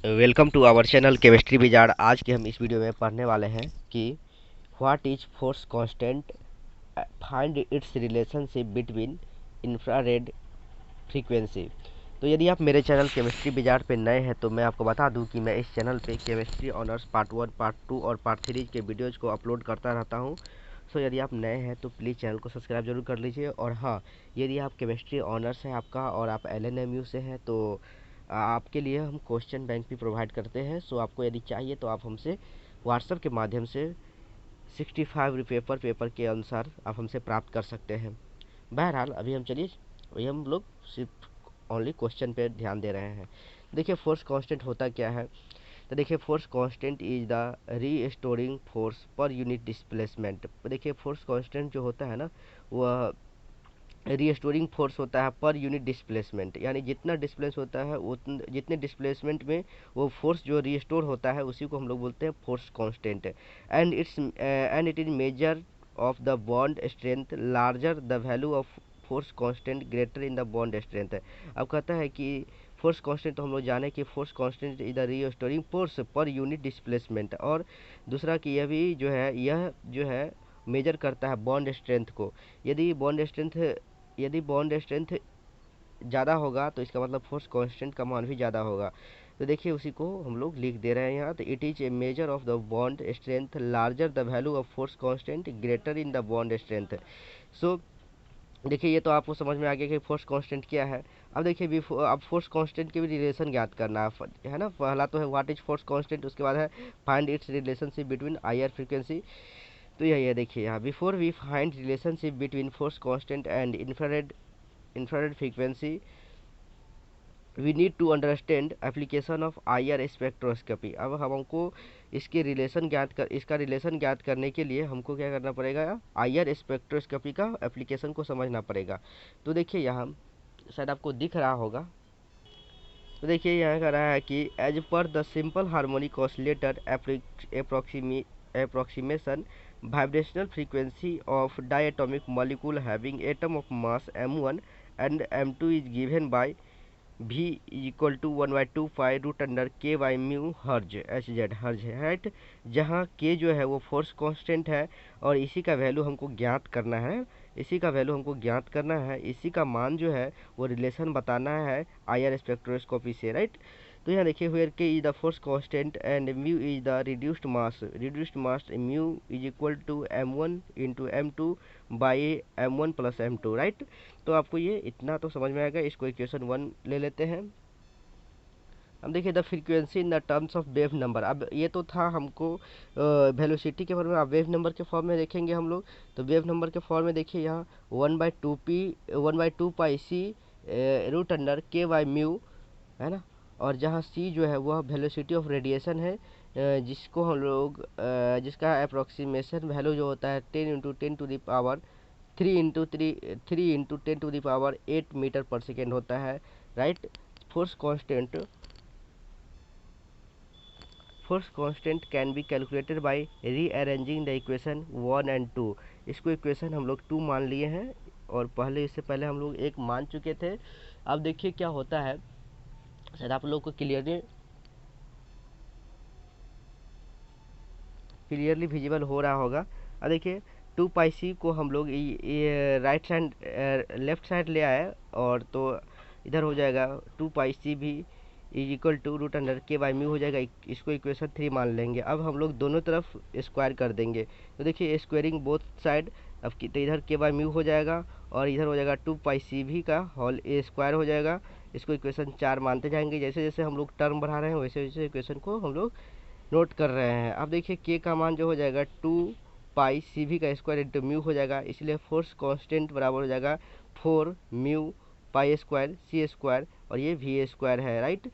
Welcome to our channel chemistry wizard. आज के हम इस वीडियो में पढ़ने वाले हैं कि what is force constant, find its relationship between infrared frequency. तो यदि आप मेरे चैनल केमिस्ट्री विजार्ड पे नए हैं तो मैं आपको बता दूं कि मैं इस चैनल पे केमिस्ट्री ऑनर्स पार्ट 1, पार्ट 2 और पार्ट 3 के वीडियोज़ को अपलोड करता रहता हूं। सो यदि आप नए हैं तो प्लीज़ चैनल को सब्सक्राइब जरूर कर लीजिए। और हाँ, यदि आप केमिस्ट्री ऑनर्स है आपका और आप LNMU से हैं तो आपके लिए हम क्वेश्चन बैंक भी प्रोवाइड करते हैं। सो आपको यदि चाहिए तो आप हमसे व्हाट्सएप के माध्यम से 65 रुपये पर पेपर के अनुसार आप हमसे प्राप्त कर सकते हैं। बहरहाल अभी हम चलिए, अभी हम लोग सिर्फ ओनली क्वेश्चन पे ध्यान दे रहे हैं। देखिए फोर्स कांस्टेंट होता क्या है। तो देखिए force constant is the restoring force per unit displacement. देखिए फोर्स कांस्टेंट जो होता है ना, वह रीस्टोरिंग फोर्स होता है पर यूनिट डिस्प्लेसमेंट, यानी जितना डिस्प्लेस होता है उतने जितने डिस्प्लेसमेंट में वो फोर्स जो रीस्टोर होता है उसी को हम लोग बोलते हैं force constant. And it is major of the bond strength, larger the value of force constant greater in the bond strength. अब कहता है कि फोर्स कांस्टेंट, तो हम लोग जाने कि force constant is the restoring force per unit displacement. और दूसरा कि यह भी जो है, यह जो है मेजर करता है बॉन्ड स्ट्रेंथ को। यदि बॉन्ड स्ट्रेंथ यदि बॉन्ड स्ट्रेंथ ज़्यादा होगा तो इसका मतलब फोर्स कांस्टेंट का मान भी ज़्यादा होगा। तो देखिए उसी को हम लोग लिख दे रहे हैं यहाँ। तो it is a measure of the bond strength, larger the value of force constant greater in the bond strength. So देखिए ये तो आपको समझ में आ गया कि फोर्स कांस्टेंट क्या है। अब देखिए अब फोर्स कांस्टेंट के भी रिलेशन ज्ञात करना है ना। पहला तो है व्हाट इज फोर्स कांस्टेंट, उसके बाद है find its relationship between IR frequency. तो यही है, देखिए यहाँ before we find relationship between force constant and infrared frequency we need to understand application of IR spectroscopy. अब हमको इसका रिलेशन ज्ञात करने के लिए हमको क्या करना पड़ेगा, IR स्पेक्ट्रोस्कोपी का एप्लीकेशन को समझना पड़ेगा। तो देखिए यहाँ शायद आपको दिख रहा होगा। तो देखिए यहाँ कह रहा है कि as per the simple harmonic oscillator approximation vibrational frequency of diatomic molecule having atom of mass m1 and m2 is given by V is equal to 1/2 pi root under k by mu hertz HZ हर्ज है, right. जहाँ k जो है वो force constant है और इसी का वैल्यू हमको ज्ञात करना है, इसी का मान जो है वो रिलेशन बताना है IR स्पेक्ट्रोस्कोपी से, राइट। तो यहाँ देखिए where K is the force constant and mu is the reduced mass mu is equal to m1 into m2 by m1 plus m2, right. तो आपको ये इतना तो समझ में आएगा। इसको इक्वेशन 1 ले लेते हैं। अब देखिए the frequency in the terms of wave number. अब ये तो था हमको वेलोसिटी के फॉर्म में, अब वेव नंबर के फॉर्म में देखेंगे हम लोग। तो वेव नंबर के फॉर्म में देखिए यहाँ 1/2 pi c root under k by mu, है ना। और जहाँ c जो है वह वेलोसिटी ऑफ रेडिएशन है, जिसको हम लोग जिसका अप्रोक्सीमेशन वैल्यू जो होता है 10 × 10⁻³ मीटर पर सेकेंड होता है, right. Force constant force constant can be calculated by rearranging the equation 1 and 2। इसको इक्वेशन हम लोग 2 मान लिए हैं और इससे पहले हम लोग 1 मान चुके थे। अब देखिए क्या होता है, शायद आप लोग को क्लियरली विजिबल हो रहा होगा। अब देखिए 2 पाई सी को हम लोग ये राइट साइड लेफ्ट साइड ले आए और तो इधर हो जाएगा 2 पाई सी भी is equal to root under k by mu हो जाएगा। इसको इक्वेशन 3 मान लेंगे। अब हम लोग दोनों तरफ स्क्वायर कर देंगे। तो देखिए स्क्वायरिंग बोथ साइड, अब तो इधर k बाई म्यू हो जाएगा और इधर हो जाएगा 2 पाई सी भी का होल स्क्वायर हो जाएगा। इसको इक्वेशन 4 मानते जाएंगे। जैसे जैसे हम लोग टर्म बढ़ा रहे हैं वैसे वैसे इक्वेशन को हम लोग नोट कर रहे हैं। अब देखिए के का मान जो हो जाएगा 2 पाई सी भी का स्क्वायर इंटू म्यू हो जाएगा, इसलिए फोर्स कांस्टेंट बराबर हो जाएगा 4 म्यू पाई स्क्वायर सी स्क्वायर, और ये वी स्क्वायर है, राइट।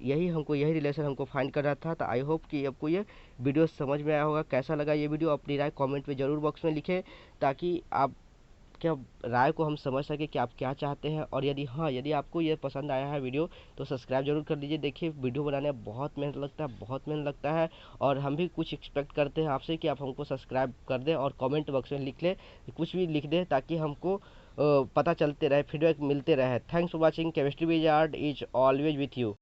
यही रिलेशन हमको फाइंड करना था। तो आई होप कि आपको ये वीडियो समझ में आया होगा। कैसा लगा ये वीडियो अपनी राय कमेंट में ज़रूर बॉक्स में लिखें, ताकि आप क्या राय को हम समझ सके कि आप क्या चाहते हैं। और यदि आपको ये पसंद आया है वीडियो तो सब्सक्राइब जरूर कर दीजिए। देखिए वीडियो बनाने में बहुत मेहनत लगता है और हम भी कुछ एक्सपेक्ट करते हैं आपसे कि आप हमको सब्सक्राइब कर दें और कमेंट बॉक्स में लिख लें, कुछ भी लिख दें, ताकि हमको पता चलते रहे, फीडबैक मिलते रहे। Thanks for watching. Chemistry wizard is always with you.